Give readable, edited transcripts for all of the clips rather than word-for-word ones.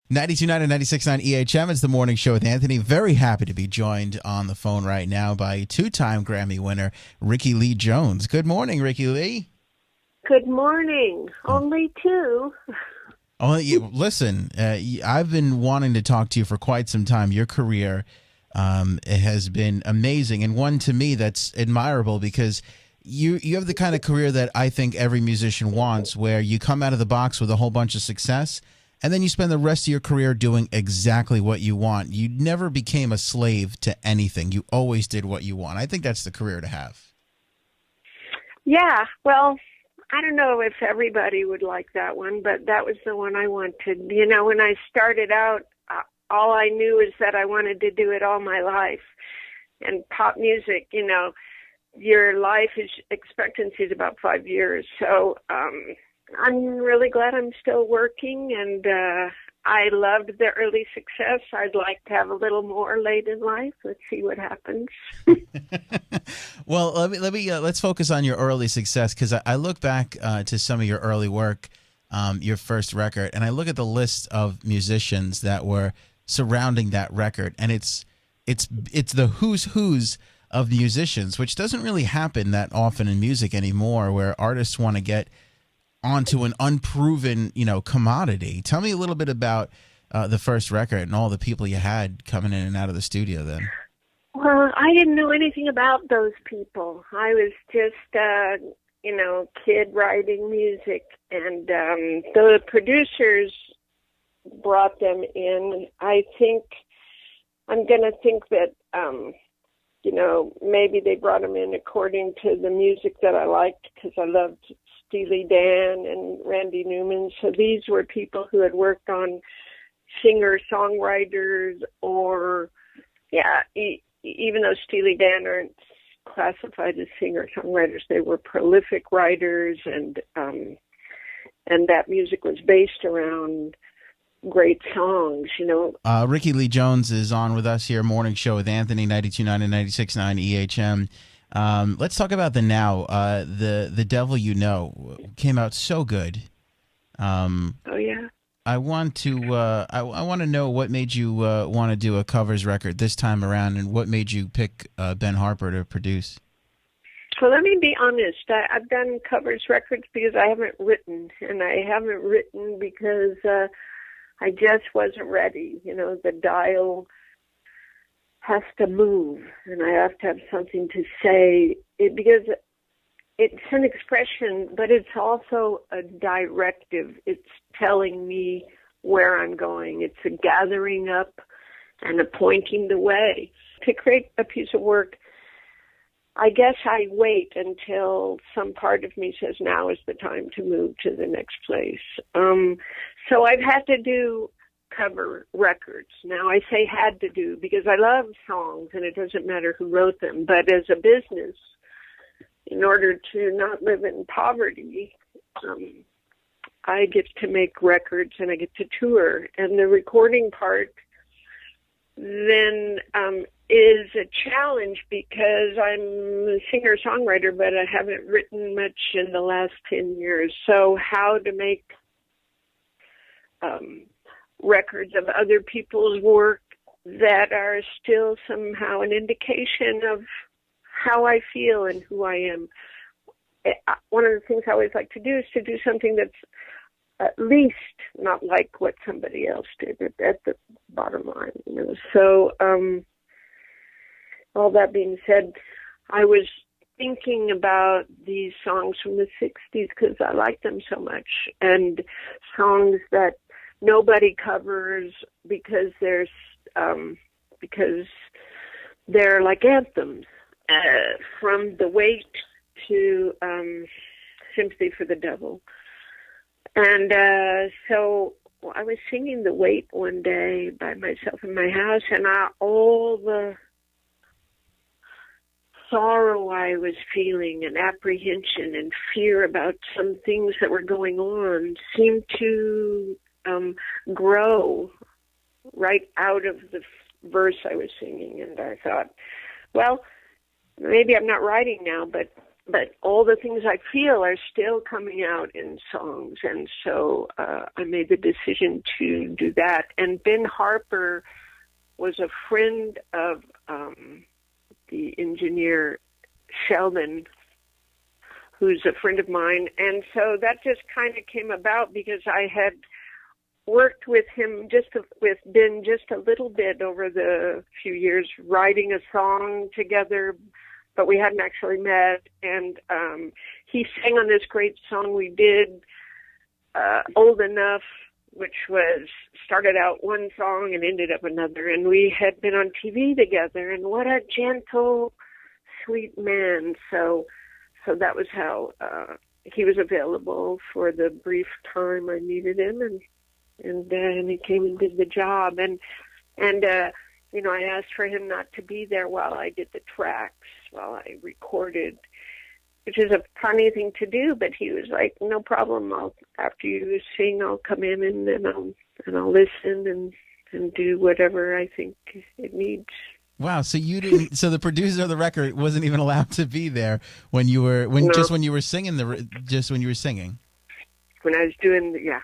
92.9 and 96.9 EHM is the morning show with Anthony. Very happy to be joined on the phone right now by two-time Grammy winner Rickie Lee Jones. Good morning, Rickie Lee. Good morning. Only two. Oh, listen, I've been wanting to talk to you for quite some time. Your career it has been amazing, and one to me that's admirable because you have the kind of career that I think every musician wants, where you come out of the box with a whole bunch of success, and then you spend the rest of your career doing exactly what you want. You never became a slave to anything. You always did what you want. I think that's the career to have. Yeah, well, I don't know if everybody would like that one, but that was the one I wanted. You know, when I started out, all I knew is that I wanted to do it all my life. And pop music, you know, your life expectancy is about 5 years. So I'm really glad I'm still working, and I loved the early success. I'd like to have a little more late in life. Let's see what happens. Well, let's focus on your early success, because I look back to some of your early work, your first record, and I look at the list of musicians that were surrounding that record, and it's the who's of musicians, which doesn't really happen that often in music anymore, where artists want to get onto an unproven, commodity. Tell me a little bit about the first record and all the people you had coming in and out of the studio then. Well, I didn't know anything about those people. I was just, kid writing music, and the producers brought them in. I'm going to think that, maybe they brought them in according to the music that I liked, because I loved Steely Dan and Randy Newman. So these were people who had worked on singer-songwriters, or, even though Steely Dan aren't classified as singer-songwriters, they were prolific writers, and that music was based around great songs, Rickie Lee Jones is on with us here, morning show with Anthony, 92.9 and 96.9 EHM. Let's talk about the now. The Devil You Know came out so good. Oh yeah. I want to I want to know what made you want to do a covers record this time around, and what made you pick Ben Harper to produce. Well, let me be honest. I've done covers records because I haven't written, and I haven't written because I just wasn't ready. The dial has to move, and I have to have something to say, because it's an expression, but it's also a directive. It's telling me where I'm going. It's a gathering up and a pointing the way. To create a piece of work, I guess I wait until some part of me says now is the time to move to the next place. So I've had to do cover records. Now I say had to do because I love songs and it doesn't matter who wrote them. But as a business, in order to not live in poverty, I get to make records and I get to tour. And the recording part then is a challenge because I'm a singer-songwriter, but I haven't written much in the last 10 years. So how to make records of other people's work that are still somehow an indication of how I feel and who I am. One of the things I always like to do is to do something that's at least not like what somebody else did at the bottom line. So all that being said, I was thinking about these songs from the 60s because I like them so much, and songs that nobody covers because they're like anthems, from The Wait to Sympathy for the Devil. And so I was singing The Wait one day by myself in my house, and all the sorrow I was feeling and apprehension and fear about some things that were going on seemed to grow right out of the verse I was singing. And I thought, well, maybe I'm not writing now, but but all the things I feel are still coming out in songs. And so I made the decision to do that. And Ben Harper was a friend of the engineer Sheldon, who's a friend of mine. And so that just kind of came about because I had worked with him, with Ben just a little bit over the few years, writing a song together, but we hadn't actually met. And he sang on this great song we did, Old Enough, which started out one song and ended up another. And we had been on TV together, and what a gentle, sweet man. So that was how he was available for the brief time I needed him, and he came and did the job. And you know, I asked for him not to be there while I did the tracks, while I recorded, which is a funny thing to do, but he was like, no problem. After you sing, I'll come in and I'll listen and do whatever I think it needs. Wow. So you didn't, so the producer of the record wasn't even allowed to be there when you were, No. just when you were singing when you were singing. When I was doing, yeah.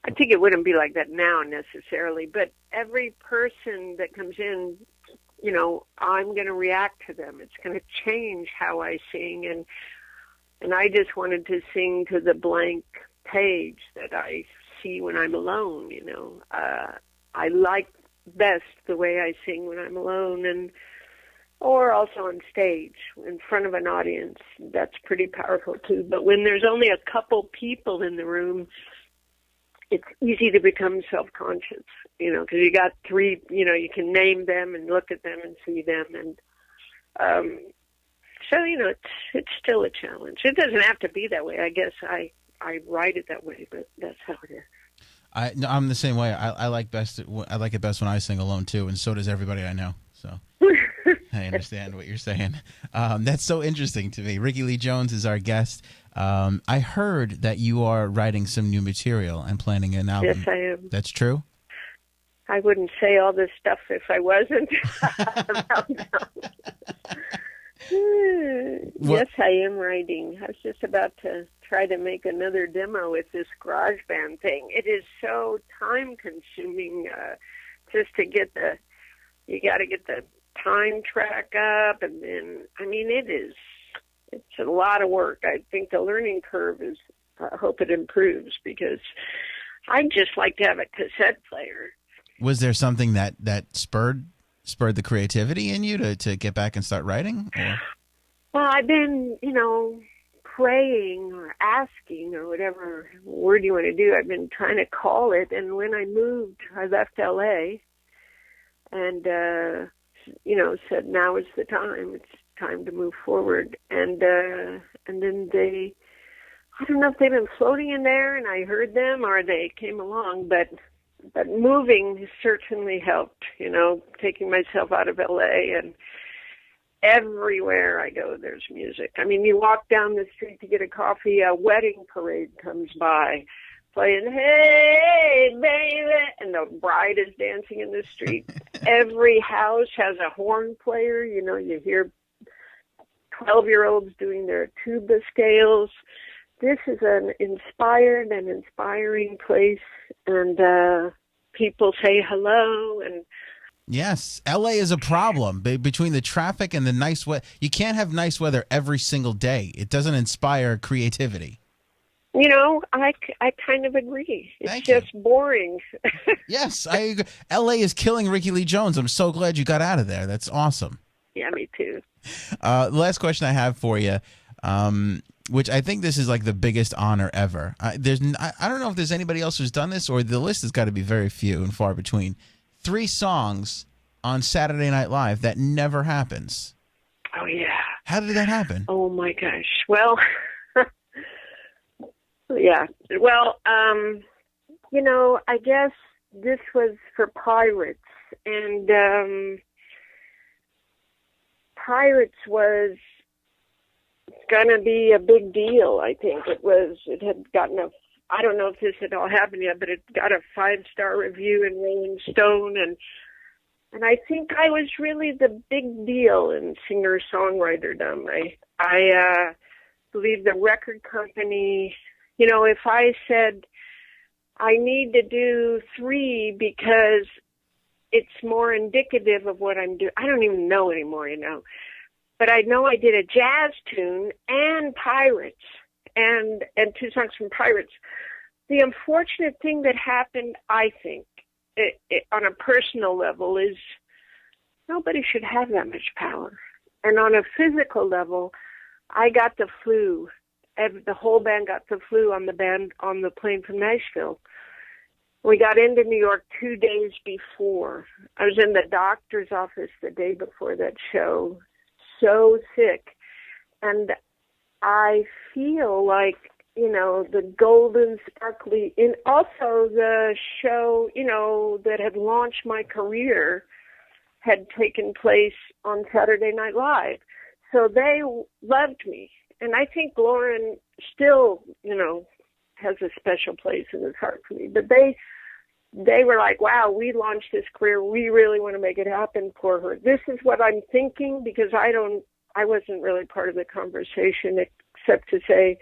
I think it wouldn't be like that now necessarily, but every person that comes in, you know, I'm going to react to them. It's going to change how I sing, and I just wanted to sing to the blank page that I see when I'm alone. You know, I like best the way I sing when I'm alone, or also on stage in front of an audience. That's pretty powerful too. But when there's only a couple people in the room, it's easy to become self-conscious, you know, because you got three, you know, you can name them and look at them and see them. And so, you know, it's still a challenge. It doesn't have to be that way. I guess I write it that way, but that's how it is. I'm the same way. I like it best when I sing alone too, and so does everybody I know. So I understand what you're saying. That's so interesting to me. Rickie Lee Jones is our guest. I heard that you are writing some new material and planning an album. Yes, I am. That's true? I wouldn't say all this stuff if I wasn't. Yes, I am writing. I was just about to try to make another demo with this GarageBand thing. It is so time-consuming just to get you got to get the time track up, and then, I mean, it's a lot of work. I think the learning curve is, I hope it improves, because I'd just like to have a cassette player. Was there something that spurred the creativity in you to get back and start writing? Or? Well, I've been, you know, praying or asking or whatever word you want to do. I've been trying to call it, and when I moved, I left L.A. and, you know, said now is the time. It's time to move forward. And then I don't know if they've been floating in there and I heard them or they came along, but moving certainly helped, you know, taking myself out of LA, and everywhere I go, there's music. I mean, you walk down the street to get a coffee, a wedding parade comes by playing, "Hey, baby," and the bride is dancing in the street. Every house has a horn player. You know, you hear 12-year-olds doing their tuba scales. This is an inspired and inspiring place, and people say hello. And yes, LA is a problem between the traffic and the nice weather. You can't have nice weather every single day. It doesn't inspire creativity. You know, I kind of agree. It's just boring. Yes, I agree. LA is killing Rickie Lee Jones. I'm so glad you got out of there. That's awesome. Yeah, me too. The last question I have for you, which I think this is like the biggest honor ever. I don't know if there's anybody else who's done this, or the list has got to be very few and far between. 3 songs on Saturday Night Live that never happens. Oh, yeah. How did that happen? Oh, my gosh. Well, yeah. Well, you know, I guess this was for Pirates, and Pirates was going to be a big deal, I think. It had gotten I don't know if this had all happened yet, but it got a 5-star review in Rolling Stone, And I think I was really the big deal in singer-songwriterdom. I believe the record company, you know, if I said I need to do 3 because it's more indicative of what I'm doing, I don't even know anymore, you know. But I know I did a jazz tune and Pirates and 2 songs from Pirates. The unfortunate thing that happened, I think, on a personal level, is nobody should have that much power. And on a physical level, I got the flu. The whole band got the flu on the plane from Nashville. We got into New York 2 days before. I was in the doctor's office the day before that show, so sick. And I feel like, you know, the golden, sparkly, and also the show, you know, that had launched my career had taken place on Saturday Night Live. So they loved me. And I think Lauren still, you know, has a special place in his heart for me. But they were like, wow, we launched this career. We really want to make it happen for her. This is what I'm thinking, because I wasn't really part of the conversation except to say,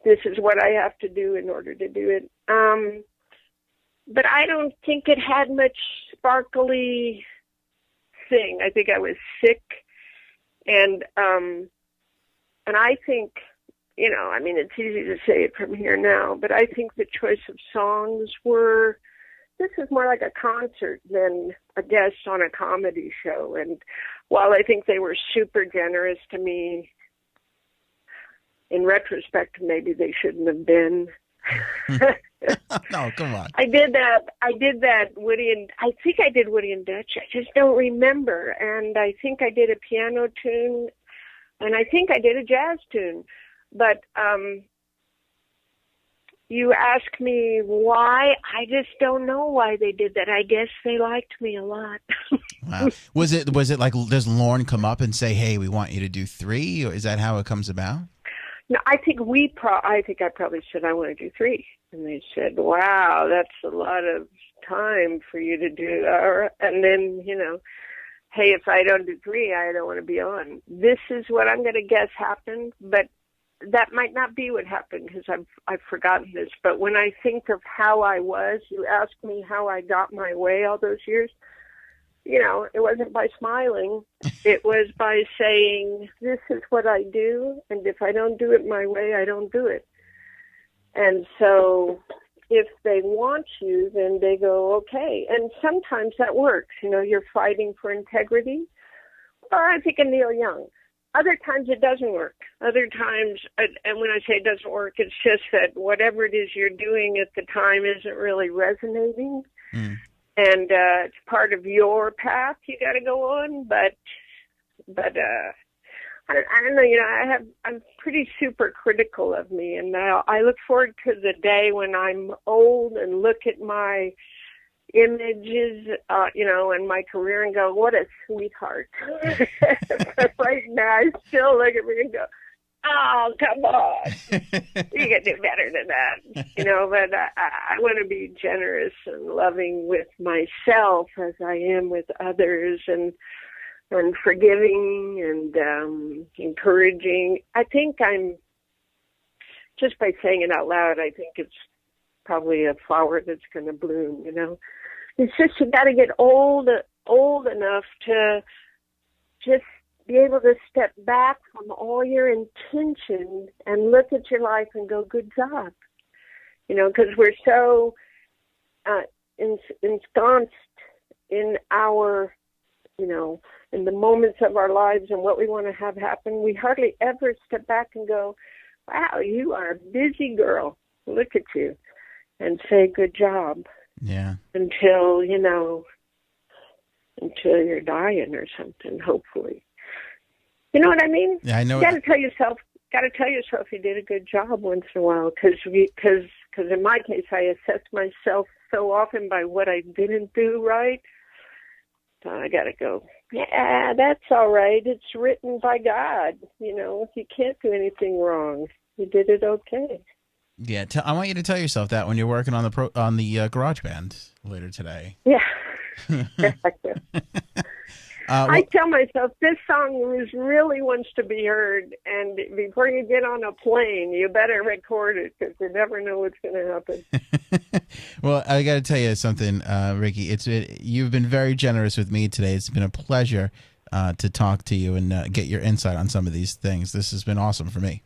this is what I have to do in order to do it. But I don't think it had much sparkly thing. I think I was sick. And I think, you know, I mean, it's easy to say it from here now, but I think the choice of songs this is more like a concert than a guest on a comedy show. And while I think they were super generous to me, in retrospect, maybe they shouldn't have been. No, come on. I did that Woody and I think I did Woody and Dutch. I just don't remember. And I think I did a piano tune, and I think I did a jazz tune. But you ask me why, I just don't know why they did that. I guess they liked me a lot. Wow. Was it like, does Lorne come up and say, hey, we want you to do 3, or is that how it comes about? No, I think I probably said I want to do 3. And they said, wow, that's a lot of time for you to do. And then, you know, hey, if I don't do 3, I don't want to be on. This is what I'm going to guess happened, but that might not be what happened, because I've forgotten this. But when I think of how I was, you ask me how I got my way all those years, you know, it wasn't by smiling. It was by saying, this is what I do, and if I don't do it my way, I don't do it. And so if they want you, then they go, okay. And sometimes that works. You know, you're fighting for integrity. Or I think of Neil Young. Other times it doesn't work. Other times, and when I say it doesn't work, it's just that whatever it is you're doing at the time isn't really resonating. Mm. And it's part of your path you got to go on. But I don't know. You know, I'm pretty super critical of me, and I look forward to the day when I'm old and look at my images, you know, and my career and go, what a sweetheart. But right now, I still look at me and go, oh, come on. You can do better than that. You know, but I want to be generous and loving with myself as I am with others, and forgiving and encouraging. I think I'm, just by saying it out loud, I think it's probably a flower that's going to bloom, you know. It's just you got to get old enough to just be able to step back from all your intention and look at your life and go, good job. You know, because we're so ensconced in our, you know, in the moments of our lives and what we want to have happen, we hardly ever step back and go, wow, you are a busy girl. Look at you. And say, good job. Yeah. Until, you know, until you're dying or something, hopefully. You know what I mean? Yeah, I know. You got to tell yourself you did a good job once in a while, because in my case, I assess myself so often by what I didn't do right. So I got to go, yeah, that's all right. It's written by God. You know, you can't do anything wrong. You did it okay. Yeah, I want you to tell yourself that when you're working on the GarageBand later today. Yeah. I tell myself this song really wants to be heard, and before you get on a plane, you better record it because you never know what's going to happen. Well, I got to tell you something, Rickie. You've been very generous with me today. It's been a pleasure to talk to you and get your insight on some of these things. This has been awesome for me.